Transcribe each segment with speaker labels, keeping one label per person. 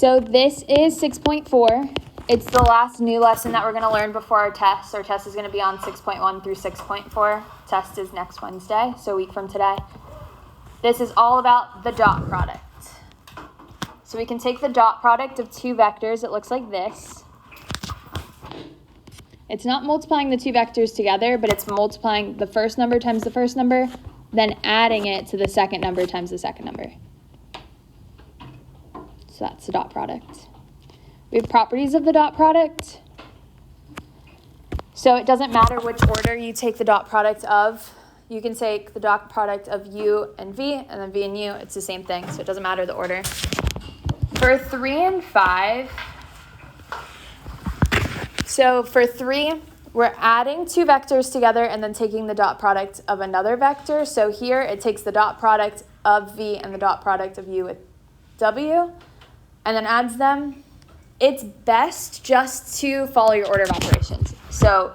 Speaker 1: So this is 6.4. It's the last new lesson that we're going to learn before our test. Our test is going to be on 6.1 through 6.4. Test is next Wednesday, so a week from today. This is all about the dot product. So we can take the dot product of two vectors. It looks like this. It's not multiplying the two vectors together, but it's multiplying the first number times the first number, then adding it to the second number times the second number. So that's the dot product. We have properties of the dot product. So it doesn't matter which order you take the dot product of. You can take the dot product of u and v, and then v and u. It's the same thing, so it doesn't matter the order. For 3 and 5, so for 3, we're adding two vectors together and then taking the dot product of another vector. So here it takes the dot product of v and the dot product of u with w, and then adds them. It's best just to follow your order of operations. So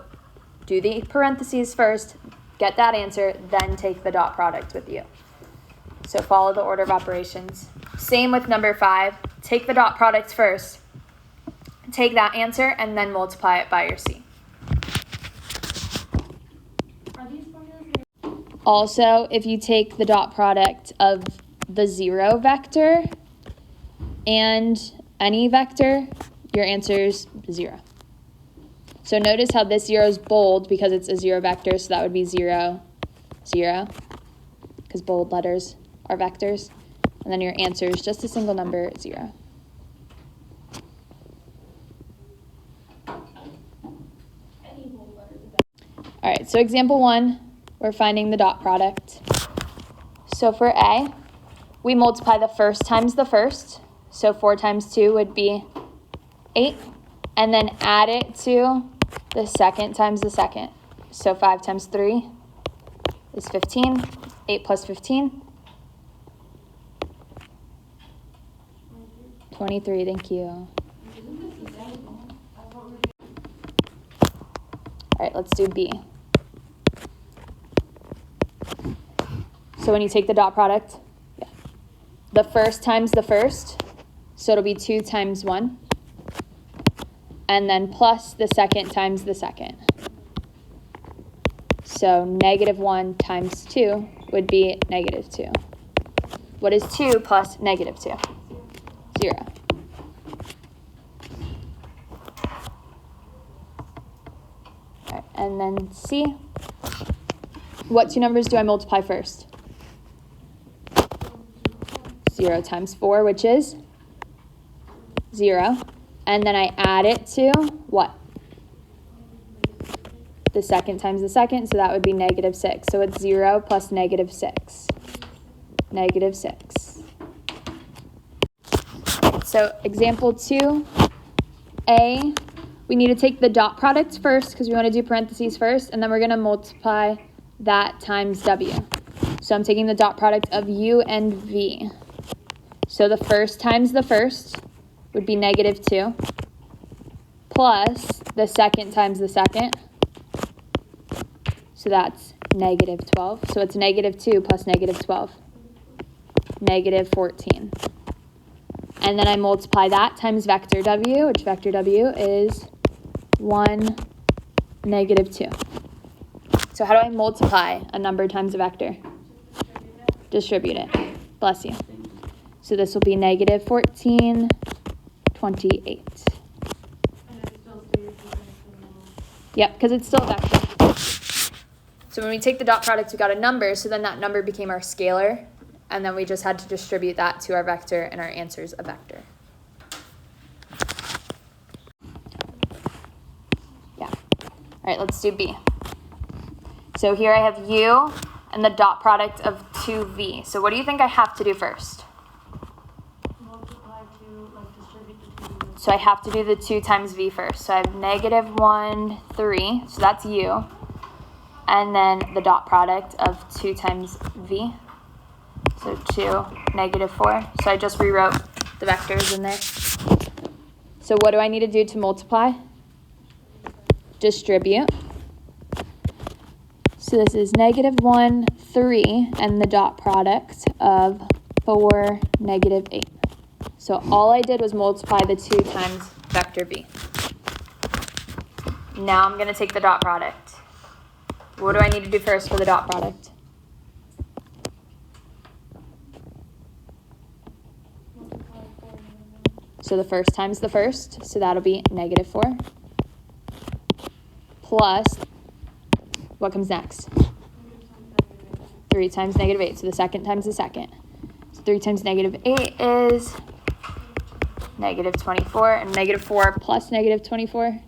Speaker 1: do the parentheses first, get that answer, then take the dot product with u. So follow the order of operations. Same with number 5. Take the dot product first, take that answer, and then multiply it by your c. Also, if you take the dot product of the 0 vector and any vector, your answer is 0. So notice how this 0 is bold because it's a 0 vector, so that would be 0, 0, because bold letters are vectors. And then your answer is just a single number, 0. All right, so example 1, we're finding the dot product. So for A, we multiply the first times the first. So 4 times 2 would be 8. And then add it to the second times the second. So 5 times 3 is 15. 8 plus 15. 23, thank you. All right, let's do B. So when you take the dot product, the first times the first, so it'll be 2 times 1, and then plus the second times the second. So -1 times 2 would be -2. What is 2 plus -2? 0. All right, and then C. What two numbers do I multiply first? 0 times 4, which is 0. And then I add it to what? The second times the second, so that would be -6. So it's 0 plus -6. -6. So example 2, A, we need to take the dot product first because we want to do parentheses first, and then we're going to multiply that times W. So I'm taking the dot product of U and V. So the first times the first would be -2 plus the second times the second. So that's -12. So it's -2 plus -12. -14. And then I multiply that times vector W, which vector W is 1, -2. So how do I multiply a number times a vector? Distribute it. Bless you. So this will be -14, 28. Yep, because it's still a vector. So when we take the dot product, we got a number, so then that number became our scalar, and then we just had to distribute that to our vector, and our answer is a vector. Yeah. All right, let's do B. So here I have U and the dot product of 2V. So what do you think I have to do first?
Speaker 2: Multiply to, distribute the 2.
Speaker 1: So I have to do the 2 times V first. So I have -1, 3. So that's U. And then the dot product of 2 times V. So 2, -4. So I just rewrote the vectors in there. So what do I need to do to multiply? Distribute. So this is -1, 3, and the dot product of 4, -8. So all I did was multiply the 2 times vector v. Now I'm going to take the dot product. What do I need to do first for the dot product? So the first times the first, so that'll be -4. Plus, what comes next? 3 times -8, so the second times the second. So 3 times -8 is -24, and -4 plus -24,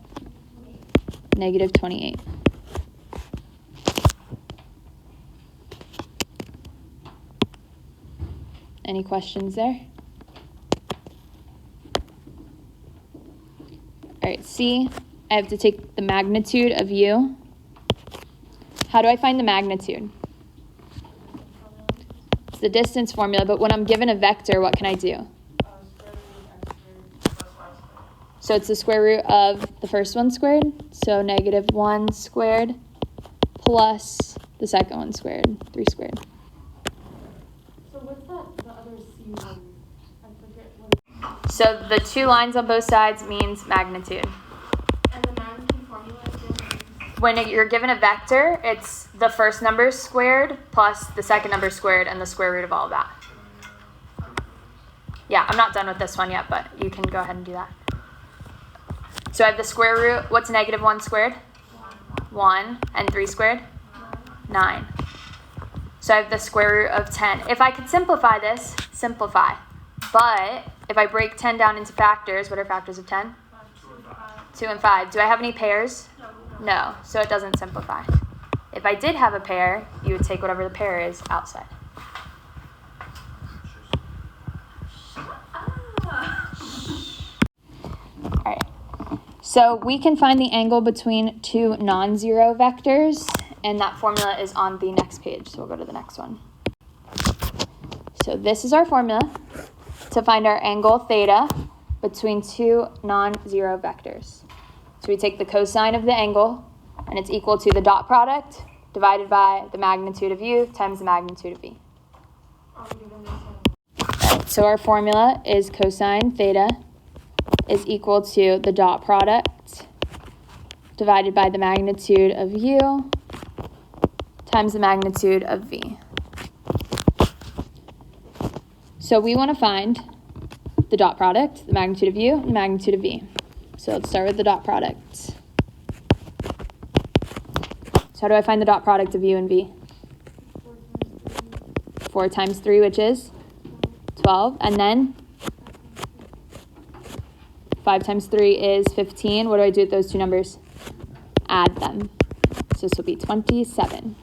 Speaker 1: -28. Any questions there? All right, C, I have to take the magnitude of u. How do I find the magnitude? It's the distance formula, but when I'm given a vector, what can I do? So it's the square root of the first one squared, so -1 squared plus the second one squared, 3 squared.
Speaker 2: So what's that, the other C one? I forget what.
Speaker 1: So the 2 lines on both sides means magnitude.
Speaker 2: And the magnitude formula is
Speaker 1: When you're given a vector, it's the first number squared plus the second number squared and the square root of all of that. Yeah, I'm not done with this one yet, but you can go ahead and do that. So I have the square root. What's -1 squared? 1. And 3 squared? 9. So I have the square root of 10. If I could simplify this, simplify. But if I break 10 down into factors, what are factors of 10? 2 and 5. Do I have any pairs? No, so it doesn't simplify. If I did have a pair, you would take whatever the pair is outside. All right. So we can find the angle between 2 non-zero vectors, and that formula is on the next page. So we'll go to the next one. So this is our formula to find our angle theta between 2 non-zero vectors. So we take the cosine of the angle, and it's equal to the dot product divided by the magnitude of u times the magnitude of v. Right, so our formula is cosine theta is equal to the dot product divided by the magnitude of u times the magnitude of v. So we want to find the dot product, the magnitude of u, and the magnitude of v. So let's start with the dot product. So how do I find the dot product of u and v? 4 times 3, which is 12. And then 5 times 3 is 15. What do I do with those 2 numbers? Add them. So this will be 27.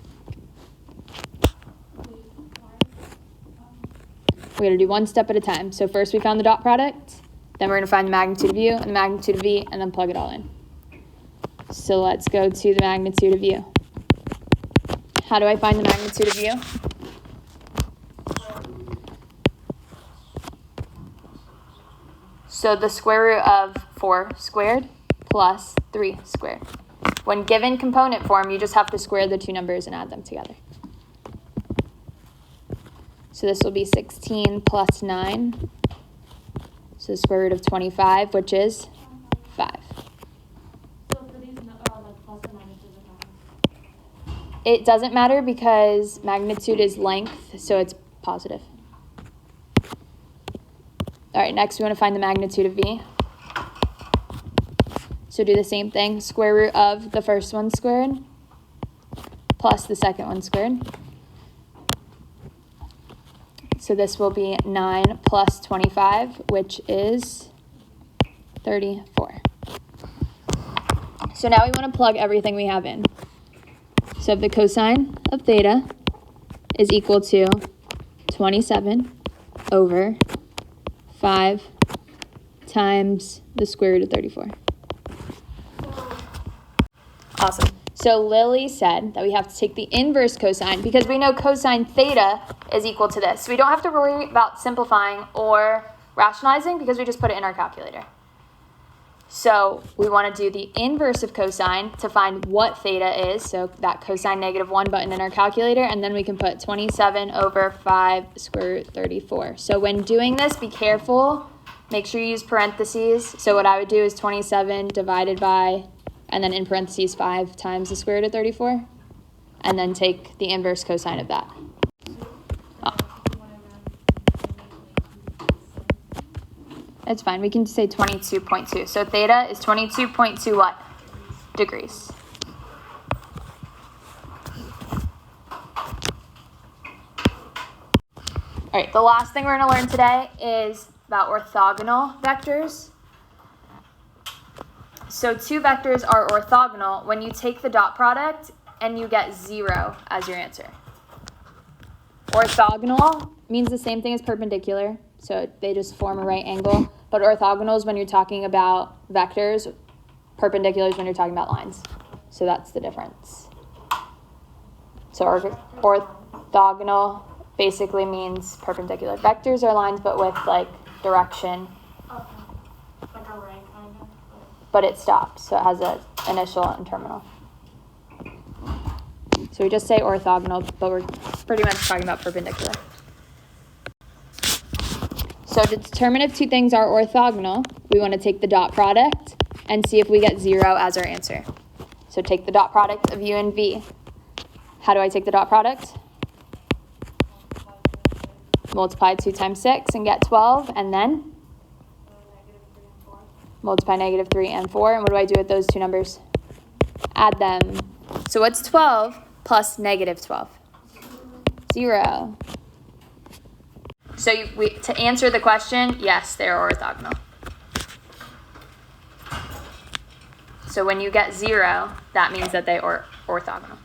Speaker 1: We're going to do one step at a time. So first we found the dot product. Then we're going to find the magnitude of u and the magnitude of v, and then plug it all in. So let's go to the magnitude of u. How do I find the magnitude of u? So the square root of 4 squared plus 3 squared. When given component form, you just have to square the 2 numbers and add them together. So this will be 16 plus 9. So the square root of 25, which is 5.
Speaker 2: So for these, like plus or minus doesn't matter.
Speaker 1: It doesn't matter because magnitude is length, so it's positive. All right, next we want to find the magnitude of v. So do the same thing. Square root of the first one squared plus the second one squared. So this will be 9 plus 25, which is 34. So now we want to plug everything we have in. So the cosine of theta is equal to 27 over 5 times the square root of 34. Awesome. So Lily said that we have to take the inverse cosine because we know cosine theta is equal to this. We don't have to worry about simplifying or rationalizing because we just put it in our calculator. So we want to do the inverse of cosine to find what theta is. So that cosine -1 button in our calculator, and then we can put 27 over 5 square root 34. So when doing this, be careful. Make sure you use parentheses. So what I would do is 27 divided by, and then in parentheses 5 times the square root of 34, and then take the inverse cosine of that. It's fine. We can say 22.2. So theta is 22.2 what? Degrees. All right, the last thing we're going to learn today is about orthogonal vectors. So two vectors are orthogonal when you take the dot product and you get 0 as your answer. Orthogonal means the same thing as perpendicular. So they just form a right angle. But orthogonal is when you're talking about vectors. Perpendicular is when you're talking about lines. So that's the difference. So orthogonal basically means perpendicular. Vectors are lines, but with like direction.
Speaker 2: Okay. Like a ray kind of.
Speaker 1: But it stops. So it has an initial and terminal. So we just say orthogonal, but we're pretty much talking about perpendicular. So to determine if two things are orthogonal, we want to take the dot product and see if we get 0 as our answer. So take the dot product of u and v. How do I take the dot product? Multiply 2 times 6 and get 12, and then multiply -3 and 4. And what do I do with those two numbers? Add them. So what's 12 plus -12? 0. So to answer the question, yes, they're orthogonal. So when you get 0, that means that they are orthogonal.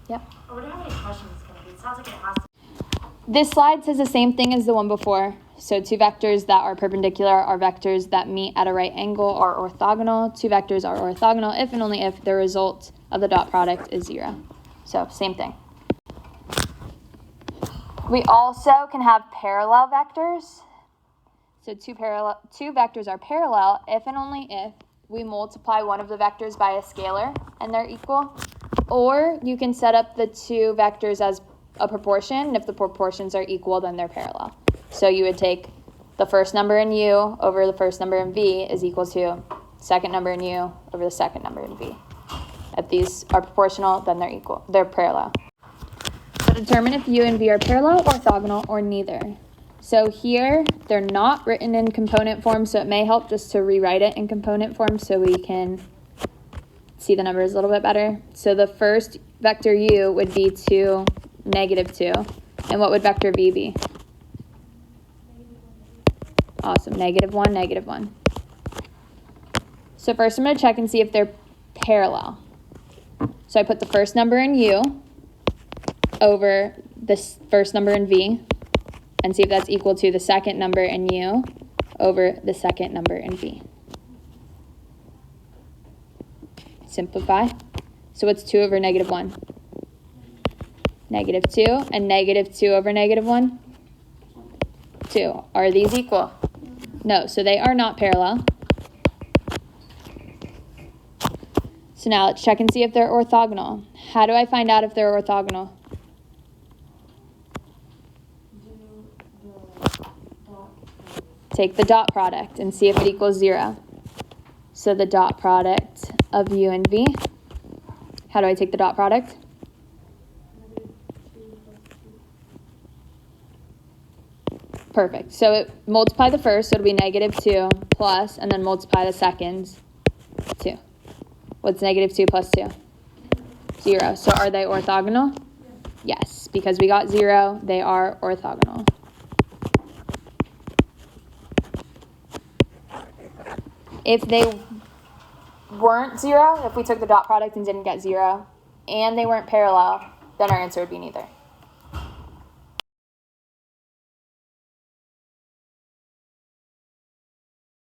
Speaker 1: Yep.
Speaker 2: I wonder how many questions it's going to be. It sounds like it has to.
Speaker 1: This slide says the same thing as the one before. So two vectors that are perpendicular are vectors that meet at a right angle are orthogonal. Two vectors are orthogonal if and only if the result of the dot product is 0. So same thing. We also can have parallel vectors. So two vectors are parallel if and only if we multiply one of the vectors by a scalar and they're equal. Or you can set up the two vectors as a proportion, and if the proportions are equal, then they're parallel. So you would take the first number in u over the first number in v is equal to second number in u over the second number in v. If these are proportional, then they're equal. They're parallel. So determine if u and v are parallel, orthogonal, or neither. So here, they're not written in component form, so it may help just to rewrite it in component form so we can see the numbers a little bit better. So the first vector u would be 2, -2. And what would vector v be? Awesome, -1, -1. So first I'm going to check and see if they're parallel. So I put the first number in u over the first number in v and see if that's equal to the second number in u over the second number in v. Simplify. So what's 2 over -1? -2, and -2 over -1? 2. Are these equal? No, so they are not parallel. So now let's check and see if they're orthogonal. How do I find out if they're orthogonal? Take the dot product and see if it equals 0. So the dot product of u and v. How do I take the dot product? Perfect. So multiply the first, so it'll be -2 plus, and then multiply the seconds, 2. What's -2 plus 2? 0. So are they orthogonal? Yes, because we got 0, they are orthogonal. If they weren't 0, if we took the dot product and didn't get 0, and they weren't parallel, then our answer would be neither.